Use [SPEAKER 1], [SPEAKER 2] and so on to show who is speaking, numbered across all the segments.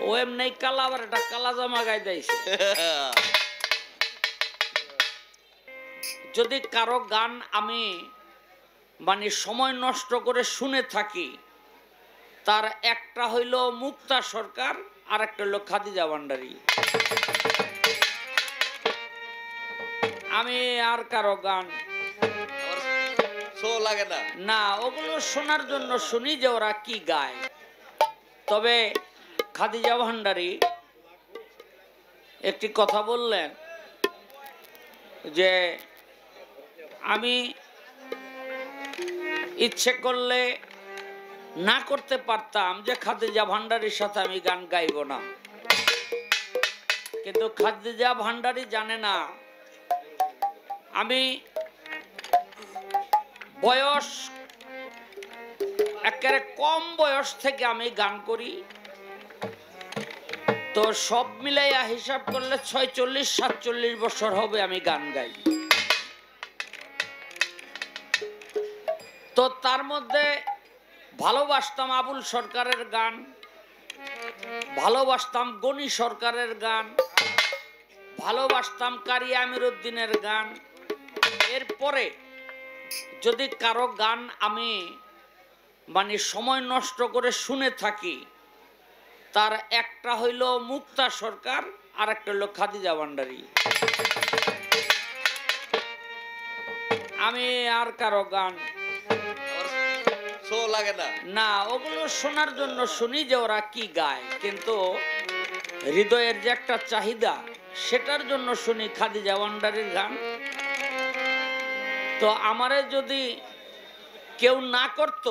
[SPEAKER 1] ও এমনি কালা আবার একটা কালা জামা গায়ে দিয়েছে। যদি কারো গান আমি মানে সময় নষ্ট করে শুনে থাকি, তার একটা হইল মুক্তা সরকার আর একটা হইল খাদিজা ভান্ডারী। আমি আর কারো গান
[SPEAKER 2] লাগে না,
[SPEAKER 1] না, ওগুলো শোনার জন্য শুনি যে ওরা কি গায়। তবে খাদিজা ভান্ডারী একটি কথা বললেন যে আমি ইচ্ছে করলে না করতে পারতাম যে খাদিজা ভান্ডারীর সাথে আমি গান গাইব না, কিন্তু খাদিজা ভান্ডারী জানে না আমি বয়স একেবারে কম বয়স থেকে আমি গান করি। তো সব মিলাইয়া হিসাব করলে 46-47 বছর হবে আমি গান গাই। তো তার মধ্যে ভালোবাসতাম আবুল সরকারের গান, ভালোবাসতাম গনি সরকারের গান, ভালোবাসতাম কারি আমির উদ্দিনের গান। এরপরে যদি কারো গান আমি মানে সময় নষ্ট করে শুনে থাকি, তার একটা হইল মুক্তা সরকার আর একটা হইল খাদিজা ভান্ডারী। আমি আর কারো গান
[SPEAKER 2] লাগে না,
[SPEAKER 1] না, ওগুলো শোনার জন্য শুনি যে ওরা কি গায়, কিন্তু হৃদয়ের যে একটা চাহিদা সেটার জন্য শুনি খাদিজা ভান্ডারীর গান। তো আমারে যদি কেউ না করত,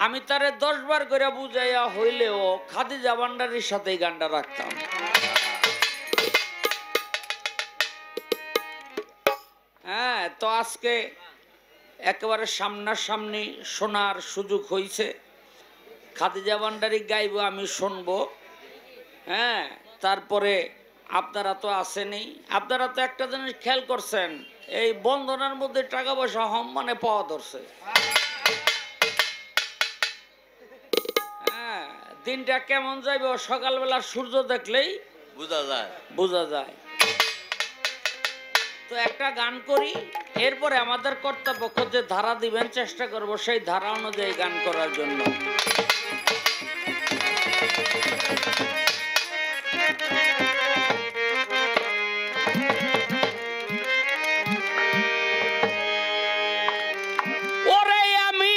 [SPEAKER 1] আমি তারে 10 বার করে বুঝাইয়া হইলেও খাদিজা ভান্ডারীর সাথে গানটা রাখতাম। হ্যাঁ, তো আজকে একেবারে সামনাসামনি শোনার সুযোগ হয়েছে। খাদিজা ভান্ডারী গাইব, আমি শুনবো। হ্যাঁ, তারপরে আপনারা তো আসেনি, আপনারা তো একটা জিনিস খেয়াল করছেন, এই বন্ধনের মধ্যে টাকা পয়সা মানে পাওয়া ধরছে। হ্যাঁ, দিনটা কেমন যাইব সকালবেলা সূর্য দেখলেই বোঝা যায়। তো একটা গান করি, এরপরে আমাদের কর্তব্য যে ধারা দিবেন চেষ্টা করব সেই ধারা অনুযায়ী গান করার জন্য। ওরে আমি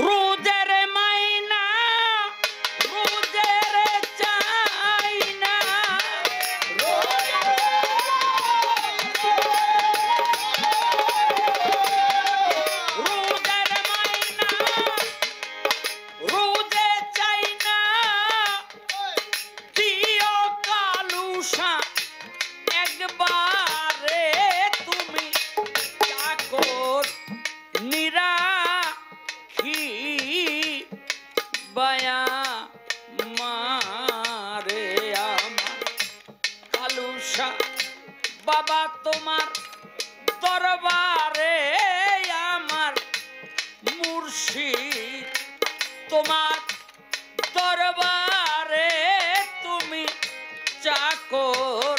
[SPEAKER 1] রোজের মাইনা রোজের চাই না, রোজের মাইনা রোজে চাই না, দিও কালুসা একবারে তুমি চাকর নিরাখি বায়া মারে আমার কালুসা বাবা তোমার দরবারে আমার মুর্শিদ তোমার দরবারে তুমি চাকর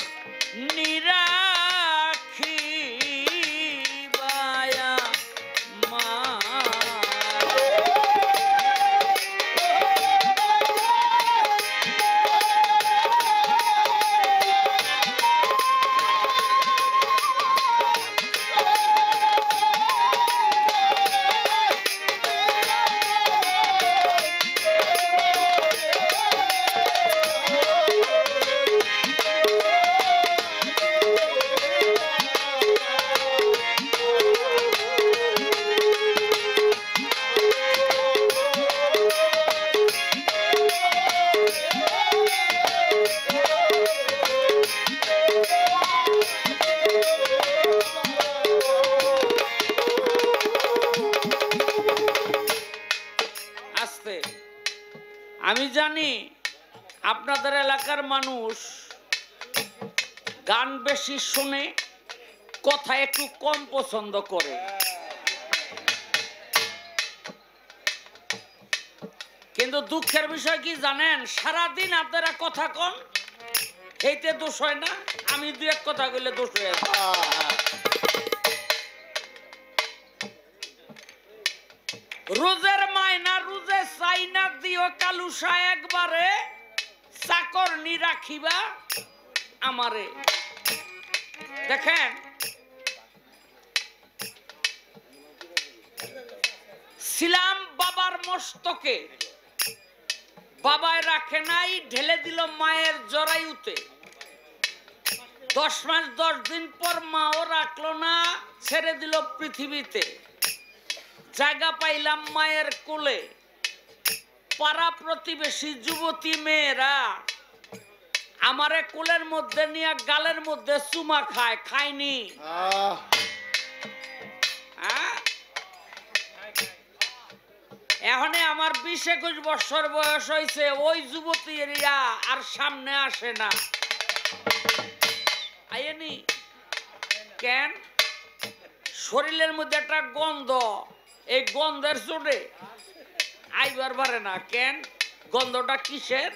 [SPEAKER 1] নিরাখি বায়া মা। আমি জানি আপনাদের এলাকার মানুষ গান বেশি শুনে, কথা একটু কম পছন্দ করে, কিন্তু দুঃখের বিষয় কি জানেন, সারাদিন আপনারা কথা কন, এইতে দোষ হয় না, আমি দু এক কথা কইলে দোষ হয়ে যায়। রোজের মায়না রোজে চাইনা দিও কালুসা, একবারে চাকর নি রাখিবা আমারে। দেখেন ছিলাম বাবার মস্তকে, বাবায় রাখে নাই, ঢেলে দিল মায়ের জরায়ুতে। 10 মাস 10 দিন পর মাও রাখলো না, ছেড়ে দিল পৃথিবীতে। জায়গা পাইলাম মায়ের কোলে, পাড়া প্রতিবেশী যুবতী মেয়েরা আমারে কোলের মধ্যে নিয়ে গালের মধ্যে চুমা খায়, খায়নি? এখন আমার 20-21 বছর বয়স হয়েছে, ওই যুবতীরা আর সামনে আসে না। আইনি কেন? শরীরের মধ্যে একটা গন্ধ, এই গন্ধের চোটে আইবার পারে না। কেন? গন্ধটা কিসের?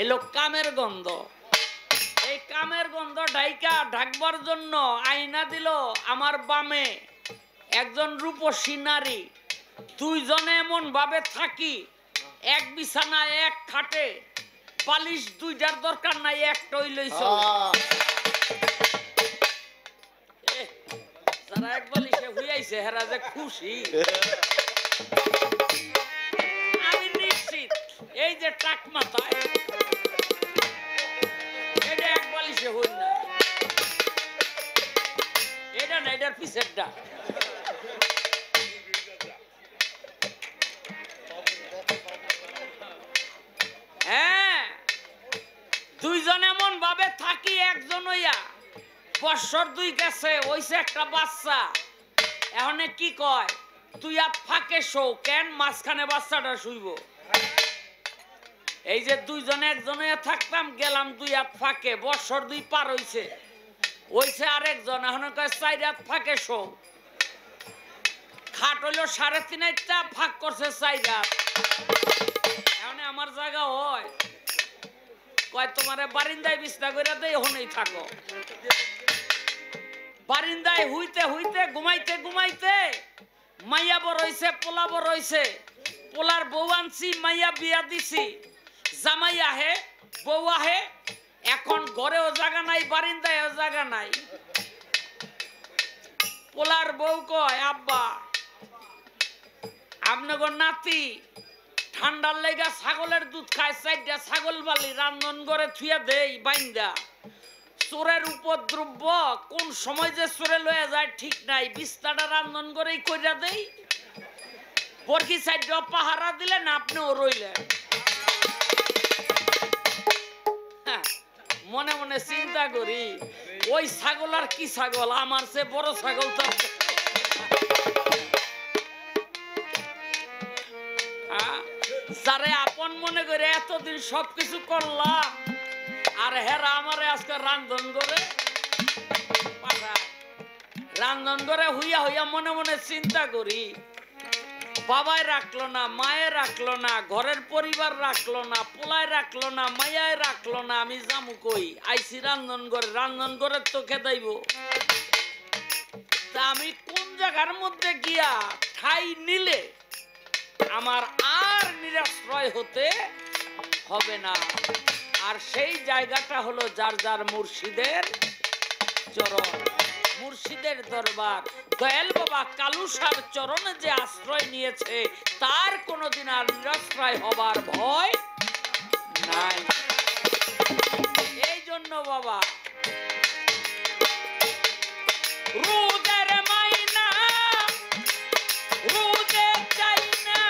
[SPEAKER 1] এলো কামের গন্ধ। এই কামের গন্ধ ঢাকবার জন্য আয়না দিল আমার বামে একজন রূপসী নারী। দুইজনে এমন ভাবে থাকি, এক বিছানায় এক খাটে, বালিশ দুইটার দরকার নাই, একটাই লইছ। যারা এক বালিশে হইয়াছে হেরা যে খুশি, আমি নিশ্চিত এই যে টাক মাথায় এটা এক বালিশে হই না, এটা না, এটার পিছেরটা। হ্যাঁ, দুইজন এমন ভাবে থাকি, একজন হইয়া বছর 2 গেছে, হইছে একটা বাচ্চা। এখন কি কয়, তুই আর ফাঁকে শো কেন? মাঝখানে বাচ্চাটা শুইব। এই যে দুইজনে একজন হইয়া থাকতাম, গেলাম 2 হাত ফাঁকে, বছর 2 পার হইছে, হইছে আরেকজন। এখন কয় 4 হাত ফাঁকে শো। খাট হইলো 3.5 হাতটা, ফাঁক করছে 4 হাত। এখন আমার জায়গা হয়, কয় তোমারে বারিন্দায় বিছনা কইরা দেই, ওখানেই থাকো। বারিন্দায় হইতে হইতে ঘুমাইতে ঘুমাইতে মাইয়া বড় হইছে, পোলা বড় হইছে। পোলার বউ আনছি, মাইয়া বিয়া দিছি। জামাই আহে, বউ আহে, এখন ঘরেও জায়গা নাই, বারিন্দায়ও জায়গা নাই। পোলার বউ কয়, আব্বা আপনার নাতি ঠান্ডার লেগা ছাগলের দুধ খায়, 4টা ছাগল বালি রান্ধন করে থুয়া দেই বাইন্দা। চোরের উপদ্রব্য, কোন সময় যে চোরে লয়ে যায় ঠিক নাই, বিস্তাটা রান্ধন করেই কইরা দেই। বরকি 4টা পাহারা দিলেন, আপনিও রইলেন। মনে মনে চিন্তা করি, ওই ছাগল আর কি ছাগল, আমার চেয়ে বড় ছাগল তো। যারে আপন মনে করে এতদিন সবকিছু করলাম, আর হেরা আমারে আজকে রান্ধন করে পাঠায়। রান্ধন করে হইয়া হইয়া মনে মনে চিন্তা করি, বাবায় রাখলো না, মায়ে রাখলো না, ঘরের পরিবার রাখলো না, পোলায় রাখলো না, মায়ায় রাখলো না, আমি জামু কই? আইসি রান্ধন করে, রান্ধন করে তো খেদাইব। তা আমি কোন জায়গার মধ্যে গিয়া ঠাই নিলে আমার আর নিরাশ্রয় হতে হবে না। আর সেই জায়গাটা হলো যার যার মুর্শিদের চরণ, মুর্শিদের দরবার। দয়াল বাবা কালুসার চরণে যে আশ্রয় নিয়েছে, তার কোনোদিন আর নিরাশ্রয় হবার ভয় নাই। এই জন্য বাবা রোদের মাইনা রোদে চাই না,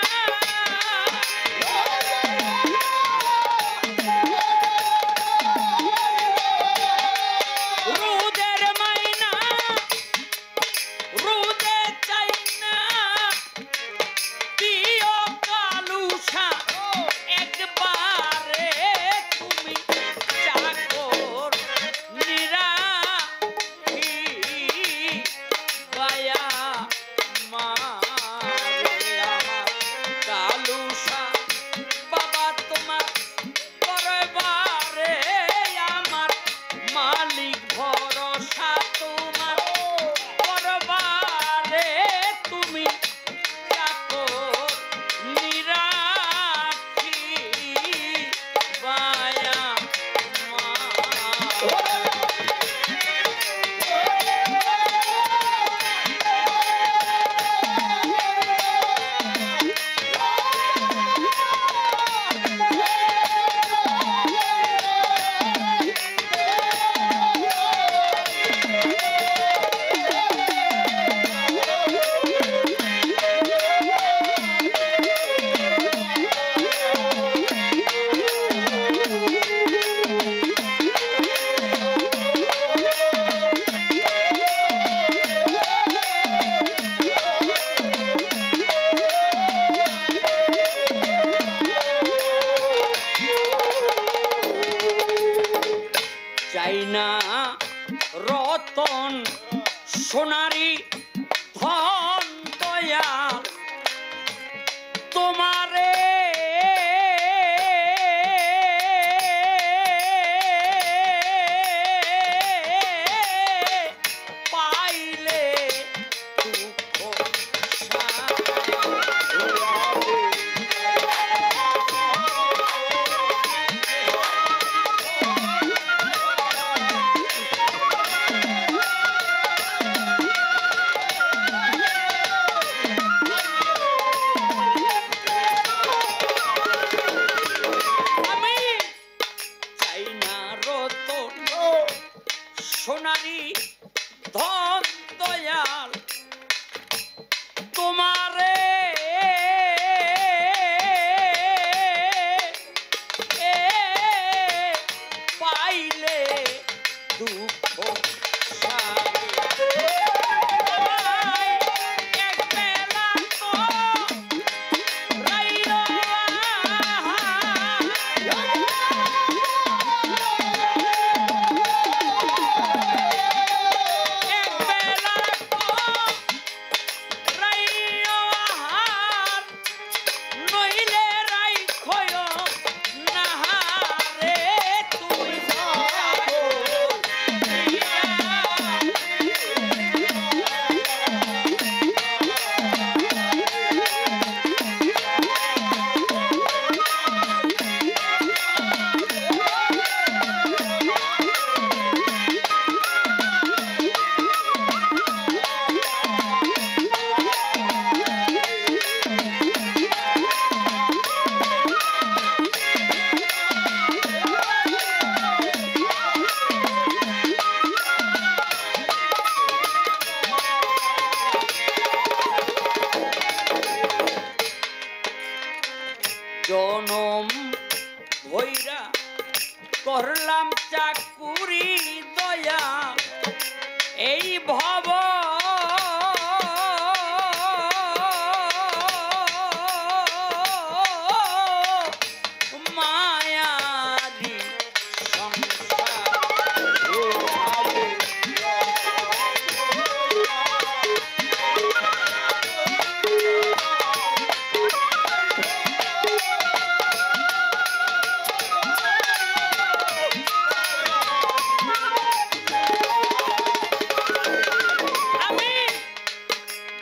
[SPEAKER 1] রোদের মাইনা রোদে চাই না, দিও কালুসা একবারে তুমি চাকর নিরা গায়া মা কালুসা তোমারে পাইলে দুঃখ সোনারি ধন দয়াল তোমারে পাইলে দুঃখ জনম ভৈরা করলাম চাকুরি দয়া এই ভব মায়ারি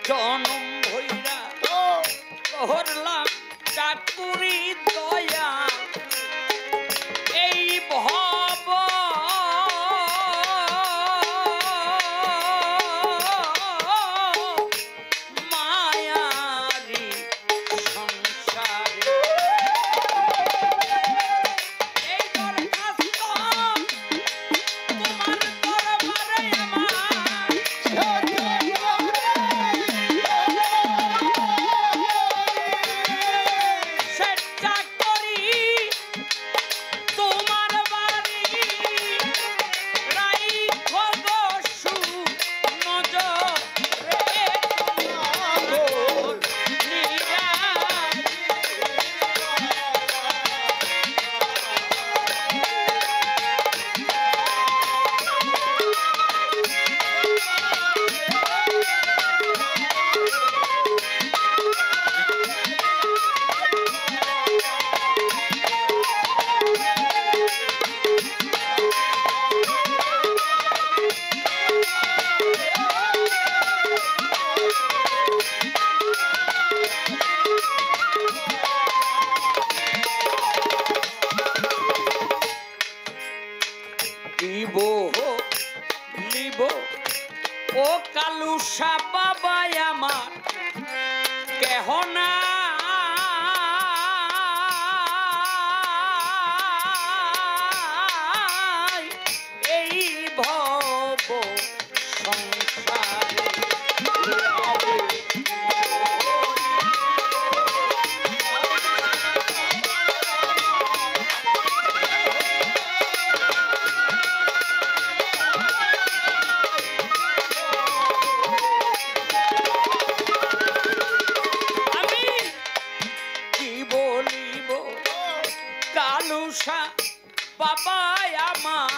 [SPEAKER 1] জনম ভৈরা করলাম চাকুরি দয়া এই ভব মায়ারি সংসারে এই দরখাস্ত তোমার দরবারে আমার চেষ্টা করি তোমার বাড়ি রাইখো গো সুনজরে দিব লিব ও কালুসা বাবাই আমার কেহ না এই ভব সংসারে কালুসা বাবাই আমার